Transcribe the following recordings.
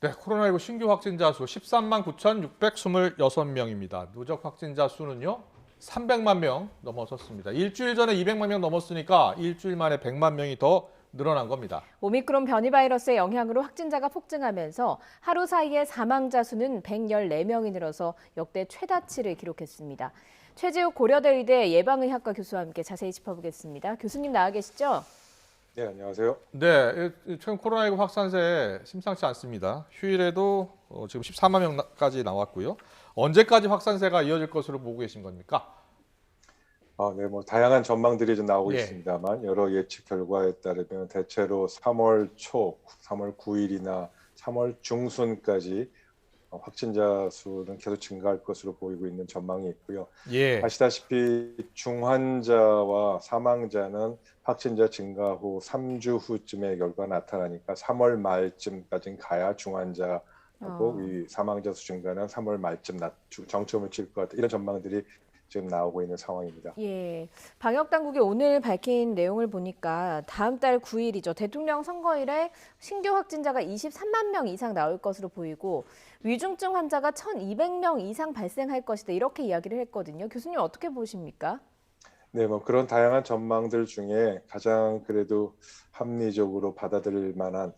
네, 코로나19 신규 확진자 수 13만 9,626명입니다. 누적 확진자 수는요, 300만 명 넘어섰습니다. 일주일 전에 200만 명 넘었으니까 일주일 만에 100만 명이 더 늘어난 겁니다. 오미크론 변이 바이러스의 영향으로 확진자가 폭증하면서 하루 사이에 사망자 수는 114명이 늘어서 역대 최다치를 기록했습니다. 최지욱 고려대 의대 예방의학과 교수와 함께 자세히 짚어보겠습니다. 교수님 나와 계시죠? 네, 안녕하세요. 네, 최근 코로나19 확산세 심상치 않습니다. 휴일에도 지금 14만 명까지 나왔고요. 언제까지 확산세가 이어질 것으로 보고 계신 겁니까? 네, 다양한 전망들이 좀 나오고 예. 있습니다만 여러 예측 결과에 따르면 대체로 3월 초, 3월 9일이나 3월 중순까지 확진자 수는 계속 증가할 것으로 보이고 있는 전망이 있고요. 예. 아시다시피 중환자와 사망자는 확진자 증가 후 3주 후쯤에 결과가 나타나니까 3월 말쯤까지는 가야 중환자하고 이 사망자 수 증가는 3월 말쯤 정점을 칠 것 같다. 이런 전망들이 지금 나오고 있는 상황입니다. 예, 방역 당국이 오늘 밝힌 내용을 보니까 다음 달 9일이죠. 대통령 선거일에 신규 확진자가 23만 명 이상 나올 것으로 보이고 위중증 환자가 1,200명 이상 발생할 것이다. 이렇게 이야기를 했거든요. 교수님 어떻게 보십니까? 네, 그런 다양한 전망들 중에 가장 그래도 합리적으로 받아들일 만한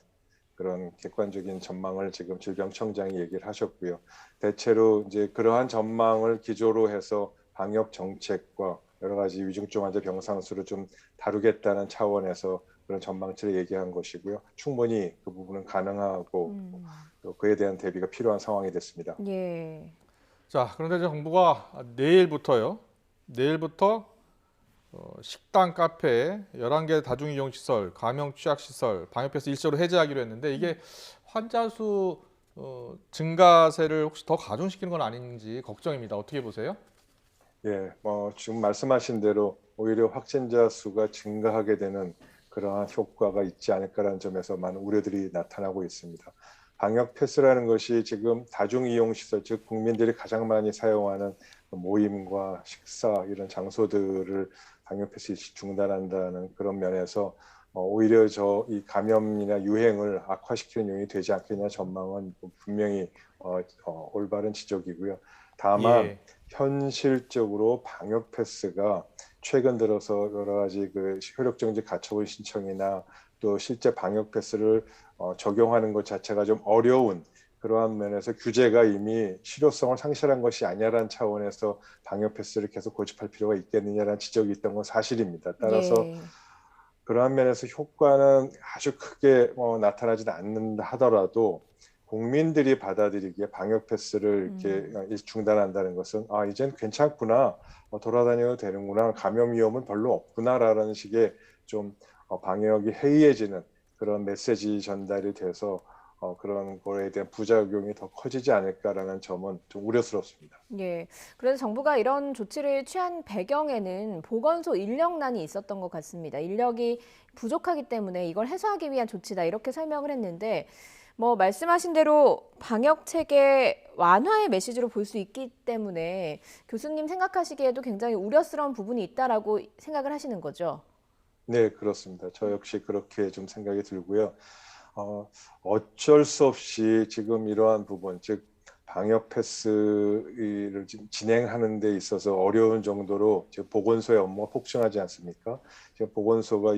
그런 객관적인 전망을 지금 질병청장이 얘기를 하셨고요. 대체로 이제 그러한 전망을 기조로 해서 방역 정책과 여러 가지 위중증 환자 병상 수를 좀 다루겠다는 차원에서 그런 전망치를 얘기한 것이고요. 충분히 그 부분은 가능하고 또 그에 대한 대비가 필요한 상황이 됐습니다. 예. 자, 그런데 이제 정부가 내일부터 식당, 카페, 11개 다중이용시설, 감염 취약시설, 방역패스 일시적으로 해제하기로 했는데 이게 환자 수 증가세를 혹시 더 가중시키는 건 아닌지 걱정입니다. 어떻게 보세요? 예, 지금 말씀하신 대로 오히려 확진자 수가 증가하게 되는 그러한 효과가 있지 않을까라는 점에서 많은 우려들이 나타나고 있습니다. 방역 패스라는 것이 지금 다중이용시설, 즉 국민들이 가장 많이 사용하는 모임과 식사 이런 장소들을 방역 패스 일시 중단한다는 그런 면에서 오히려 이 감염이나 유행을 악화시키는 요인이 되지 않겠냐 전망은 분명히 올바른 지적이고요. 다만 예. 현실적으로 방역 패스가 최근 들어서 여러 가지 그 효력정지 가처분 신청이나 또 실제 방역 패스를 적용하는 것 자체가 좀 어려운 그러한 면에서 규제가 이미 실효성을 상실한 것이 아니냐라는 차원에서 방역 패스를 계속 고집할 필요가 있겠느냐라는 지적이 있던 건 사실입니다. 따라서 예. 그러한 면에서 효과는 아주 크게 나타나지는 않는다 하더라도 국민들이 받아들이기에 방역 패스를 이렇게 중단한다는 것은 이젠 괜찮구나, 돌아다녀도 되는구나, 감염 위험은 별로 없구나라는 식의 좀 방역이 해이해지는 그런 메시지 전달이 돼서 그런 거에 대한 부작용이 더 커지지 않을까라는 점은 좀 우려스럽습니다. 예. 그래서 정부가 이런 조치를 취한 배경에는 보건소 인력난이 있었던 것 같습니다. 인력이 부족하기 때문에 이걸 해소하기 위한 조치다 이렇게 설명을 했는데 말씀하신 대로 방역 체계 완화의 메시지로 볼 수 있기 때문에 교수님 생각하시기에도 굉장히 우려스러운 부분이 있다라고 생각을 하시는 거죠? 네, 그렇습니다. 저 역시 그렇게 좀 생각이 들고요. 어쩔 수 없이 지금 이러한 부분, 즉 방역 패스를 지금 진행하는 데 있어서 어려운 정도로 지금 보건소의 업무가 폭증하지 않습니까? 지금 보건소가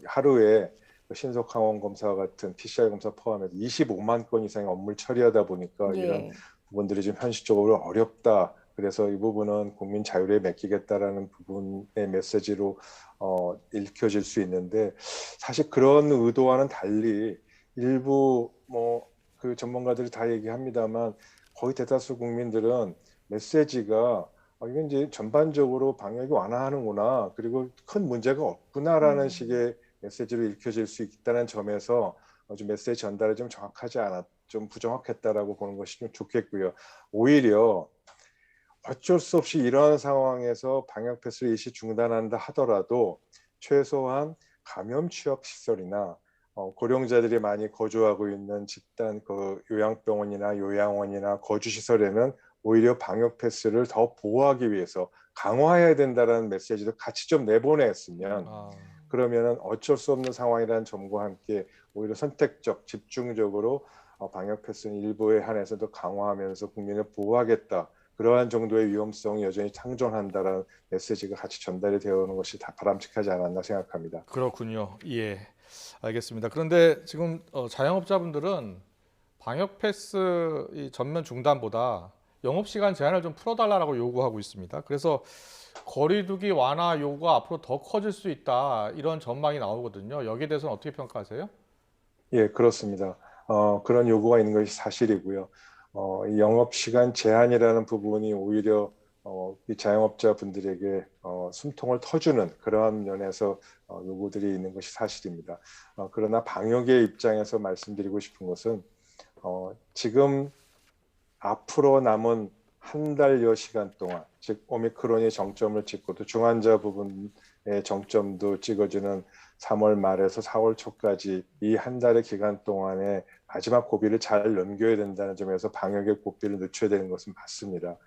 하루에 신속 항원 검사 같은 PCR 검사 포함해서 25만 건 이상의 업무를 처리하다 보니까 이런 예. 부분들이 좀 현실적으로 어렵다. 그래서 이 부분은 국민 자율에 맡기겠다라는 부분의 메시지로 읽혀질 수 있는데, 사실 그런 의도와는 달리 일부 그 전문가들이 다 얘기합니다만 거의 대다수 국민들은 메시지가 이건 이제 전반적으로 방역이 완화하는구나, 그리고 큰 문제가 없구나라는 식의 메시지로 읽혀질 수 있다는 점에서 좀 메시지 전달이 좀 정확하지 않았, 좀 부정확했다라고 보는 것이 좀 좋겠고요. 오히려 어쩔 수 없이 이러한 상황에서 방역 패스를 일시 중단한다 하더라도 최소한 감염 취약 시설이나 고령자들이 많이 거주하고 있는 집단 그 요양병원이나 요양원이나 거주 시설에는 오히려 방역 패스를 더 보호하기 위해서 강화해야 된다는 메시지도 같이 좀 내보냈으면, 그러면은 어쩔 수 없는 상황이라는 점과 함께 오히려 선택적, 집중적으로 방역 패스는 일부에 한해서도 강화하면서 국민을 보호하겠다. 그러한 정도의 위험성이 여전히 상존한다라는 메시지가 같이 전달이 되어 오는 것이 다 바람직하지 않았나 생각합니다. 그렇군요. 예, 알겠습니다. 그런데 지금 자영업자분들은 방역 패스 이 전면 중단보다 영업 시간 제한을 좀 풀어달라고 요구하고 있습니다. 그래서 거리두기 완화 요구가 앞으로 더 커질 수 있다 이런 전망이 나오거든요. 여기에 대해서는 어떻게 평가하세요? 예, 그렇습니다. 그런 요구가 있는 것이 사실이고요. 이 영업시간 제한이라는 부분이 오히려 이 자영업자분들에게 숨통을 터주는 그러한 면에서 요구들이 있는 것이 사실입니다. 그러나 방역의 입장에서 말씀드리고 싶은 것은 지금 앞으로 남은 한 달여 시간 동안, 즉 오미크론이 정점을 찍고 또 중환자 부분의 정점도 찍어주는 3월 말에서 4월 초까지 이 한 달의 기간 동안에 마지막 고비를 잘 넘겨야 된다는 점에서 방역의 고비를 늦춰야 되는 것은 맞습니다.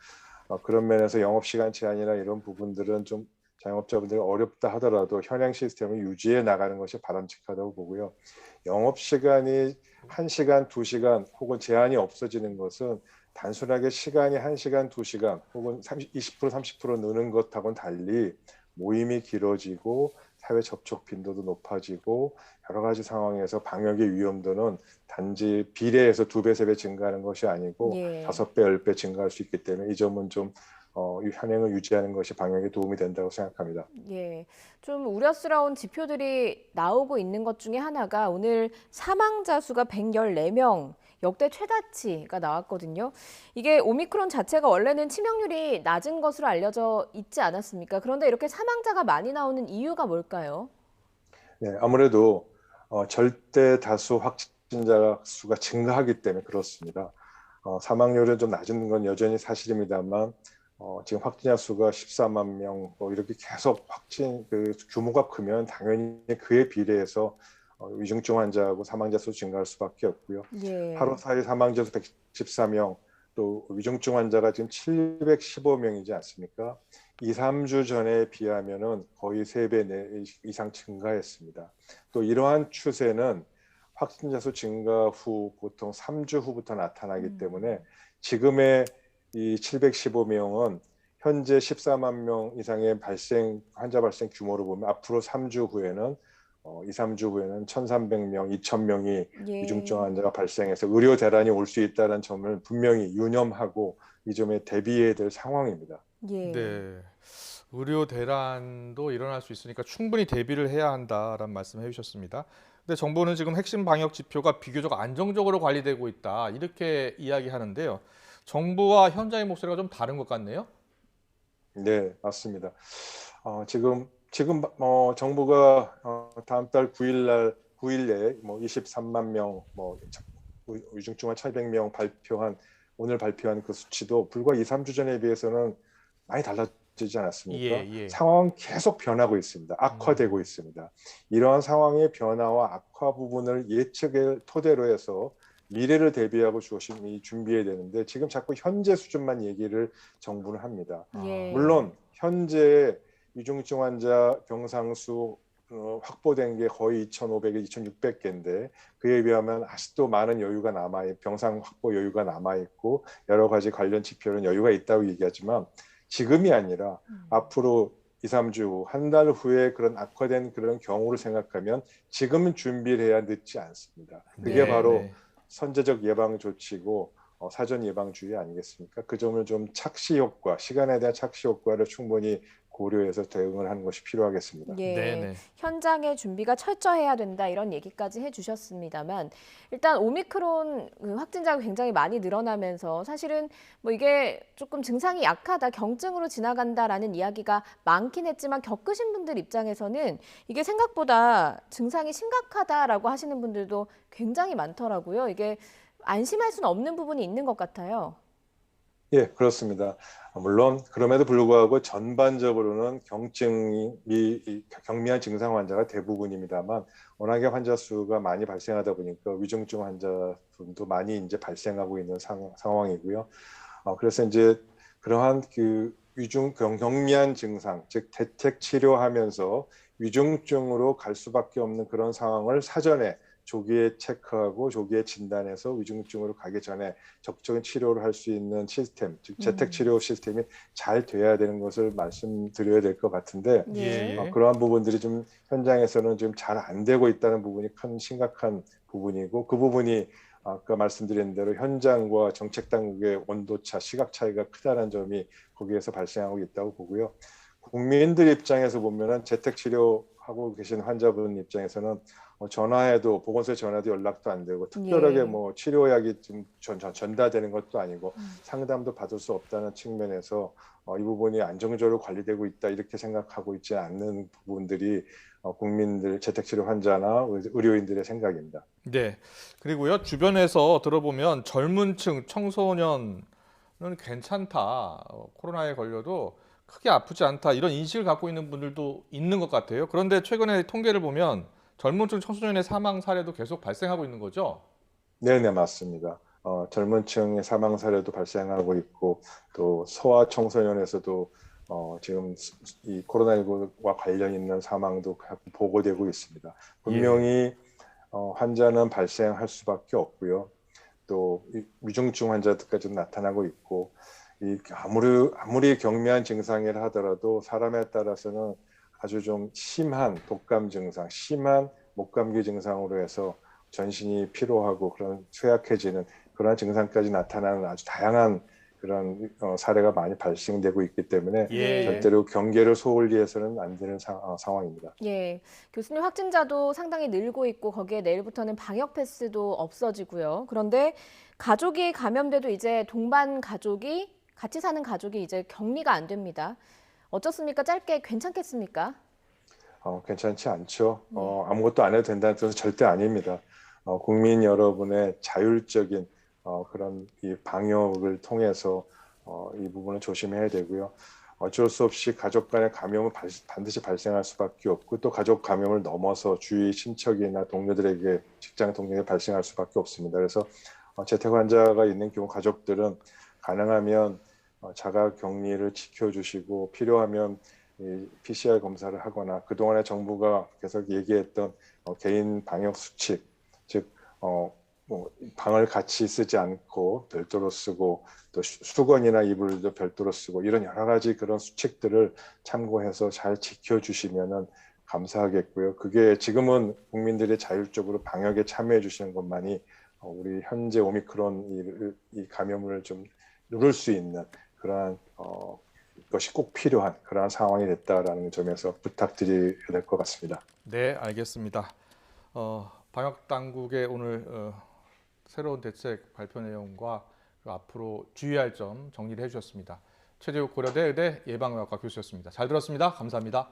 그런 면에서 영업시간 제한이나 이런 부분들은 좀 자영업자분들이 어렵다 하더라도 현행 시스템을 유지해 나가는 것이 바람직하다고 보고요. 영업시간이 1시간, 2시간 혹은 제한이 없어지는 것은 단순하게 시간이 1시간, 2시간 혹은 20%, 30% 느는 것하고는 달리 모임이 길어지고 사회 접촉 빈도도 높아지고 여러 가지 상황에서 방역의 위험도는 단지 비례해서 2배, 3배 증가하는 것이 아니고 예. 5배, 10배 증가할 수 있기 때문에 이 점은 좀 현행을 유지하는 것이 방역에 도움이 된다고 생각합니다. 예, 좀 우려스러운 지표들이 나오고 있는 것 중에 하나가 오늘 사망자 수가 114명, 역대 최다치가 나왔거든요. 이게 오미크론 자체가 원래는 치명률이 낮은 것으로 알려져 있지 않았습니까? 그런데 이렇게 사망자가 많이 나오는 이유가 뭘까요? 네, 아무래도 절대 다수 확진자 수가 증가하기 때문에 그렇습니다. 사망률은 좀 낮은 건 여전히 사실입니다만 지금 확진자 수가 14만 명 이렇게 계속 그 규모가 크면 당연히 그에 비례해서 위중증 환자하고 사망자 수 증가할 수밖에 없고요. 예. 하루 사이 사망자 수 114명 또 위중증 환자가 지금 715명이지 않습니까? 2, 3주 전에 비하면은 거의 3배 이상 증가했습니다. 또 이러한 추세는 확진자 수 증가 후 보통 3주 후부터 나타나기 때문에 지금의 이 715명은 현재 14만 명 이상의 환자 발생 규모로 보면 앞으로 3주 후에는 2, 3주 후에는 1,300명, 2,000명이 예. 위중증 환자가 발생해서 의료 대란이 올 수 있다는 점을 분명히 유념하고 이 점에 대비해야 될 상황입니다. 예. 네, 의료 대란도 일어날 수 있으니까 충분히 대비를 해야 한다라는 말씀을 해주셨습니다. 근데 정부는 지금 핵심 방역 지표가 비교적 안정적으로 관리되고 있다 이렇게 이야기하는데요. 정부와 현장의 목소리가 좀 다른 것 같네요. 네, 맞습니다. 지금 정부가 다음 달 9일에 23만 명 위중증환 1,200명 오늘 발표한 그 수치도 불과 2, 3주 전에 비해서는 많이 달라지지 않았습니까? 예. 상황은 계속 변하고 있습니다. 악화되고 있습니다. 이러한 상황의 변화와 악화 부분을 예측을 토대로 해서 미래를 대비하고 조심히 준비해야 되는데 지금 자꾸 현재 수준만 얘기를 정부는 합니다. 예. 물론 현재 위중증 환자 병상수 확보된 게 거의 2,500에 2,600개인데 그에 비하면 아직도 많은 여유가 병상 확보 여유가 남아있고 여러 가지 관련 지표는 여유가 있다고 얘기하지만 지금이 아니라 앞으로 2, 3주 후, 한 달 후에 그런 악화된 그런 경우를 생각하면 지금은 준비를 해야 늦지 않습니다. 그게 네. 바로 선제적 예방 조치고 사전 예방주의 아니겠습니까? 그 점을 좀 시간에 대한 착시 효과를 충분히 고려해서 대응을 하는 것이 필요하겠습니다. 예, 네네. 현장의 준비가 철저해야 된다 이런 얘기까지 해주셨습니다만 일단 오미크론 확진자가 굉장히 많이 늘어나면서 사실은 뭐 이게 조금 증상이 약하다, 경증으로 지나간다라는 이야기가 많긴 했지만 겪으신 분들 입장에서는 이게 생각보다 증상이 심각하다라고 하시는 분들도 굉장히 많더라고요. 이게 안심할 수는 없는 부분이 있는 것 같아요. 예, 그렇습니다. 물론 그럼에도 불구하고 전반적으로는 경미한 증상 환자가 대부분입니다만 워낙에 환자 수가 많이 발생하다 보니까 위중증 환자분도 많이 이제 발생하고 있는 상황이고요. 그래서 이제 그러한 그 경미한 증상, 즉 대책 치료하면서 위중증으로 갈 수밖에 없는 그런 상황을 사전에 조기에 체크하고 조기에 진단해서 위중증으로 가기 전에 적극적인 치료를 할 수 있는 시스템, 즉 재택 치료 시스템이 잘 돼야 되는 것을 말씀드려야 될 것 같은데 예. 그러한 부분들이 좀 현장에서는 좀 잘 안 되고 있다는 부분이 큰 심각한 부분이고 그 부분이 아까 말씀드린 대로 현장과 정책 당국의 온도차, 시각 차이가 크다는 점이 거기에서 발생하고 있다고 보고요. 국민들 입장에서 보면은 재택 치료하고 계신 환자분 입장에서는 전화해도 보건소에 전화도 연락도 안 되고 특별하게 예. 뭐 치료약이 좀 전달되는 것도 아니고 상담도 받을 수 없다는 측면에서 이 부분이 안정적으로 관리되고 있다 이렇게 생각하고 있지 않는 부분들이 국민들 재택치료 환자나 의료인들의 생각입니다. 네. 그리고요, 주변에서 들어보면 젊은 층, 청소년은 괜찮다. 코로나에 걸려도 크게 아프지 않다. 이런 인식을 갖고 있는 분들도 있는 것 같아요. 그런데 최근에 통계를 보면 젊은 층 청소년의 사망 사례도 계속 발생하고 있는 거죠? 네네, 맞습니다. 젊은 층의 사망 사례도 발생하고 있고 또 소아 청소년에서도 지금 이 코로나19와 관련 있는 사망도 보고되고 있습니다. 예. 분명히 환자는 발생할 수밖에 없고요. 또 위중증 환자들까지 나타나고 있고 아무리 경미한 증상이라 하더라도 사람에 따라서는 아주 좀 심한 독감 증상, 심한 목감기 증상으로 해서 전신이 피로하고 그런 쇠약해지는 그런 증상까지 나타나는 아주 다양한 그런 사례가 많이 발생되고 있기 때문에 예, 네. 예. 절대로 경계를 소홀히 해서는 안 되는 상황입니다. 예. 교수님, 확진자도 상당히 늘고 있고 거기에 내일부터는 방역 패스도 없어지고요. 그런데 가족이 감염돼도 이제 동반 가족이 같이 사는 가족이 이제 격리가 안 됩니다. 어떻습니까? 짧게 괜찮겠습니까? 괜찮지 않죠. 네. 아무것도 안 해도 된다는 뜻은 절대 아닙니다. 국민 여러분의 자율적인 그런 이 방역을 통해서 이 부분을 조심해야 되고요. 어쩔 수 없이 가족 간의 감염은 반드시 발생할 수밖에 없고 또 가족 감염을 넘어서 주위 친척이나 동료들에게 직장 동료에게 발생할 수밖에 없습니다. 그래서 재택 환자가 있는 경우 가족들은 가능하면 자가 격리를 지켜주시고 필요하면 이 PCR 검사를 하거나 그동안에 정부가 계속 얘기했던 개인 방역 수칙, 즉 뭐 방을 같이 쓰지 않고 별도로 쓰고 또 수건이나 이불도 별도로 쓰고 이런 여러 가지 그런 수칙들을 참고해서 잘 지켜주시면은 감사하겠고요. 그게 지금은 국민들이 자율적으로 방역에 참여해 주시는 것만이 우리 현재 오미크론 이 감염을 좀 누를 수 있는 그러한 것이 꼭 필요한 그러한 상황이 됐다라는 점에서 부탁드려야 될 것 같습니다. 네, 알겠습니다. 방역 당국의 오늘 새로운 대책 발표 내용과 그 앞으로 주의할 점 정리를 해주셨습니다. 최재욱 고려대 의대 예방의학과 교수였습니다. 잘 들었습니다. 감사합니다.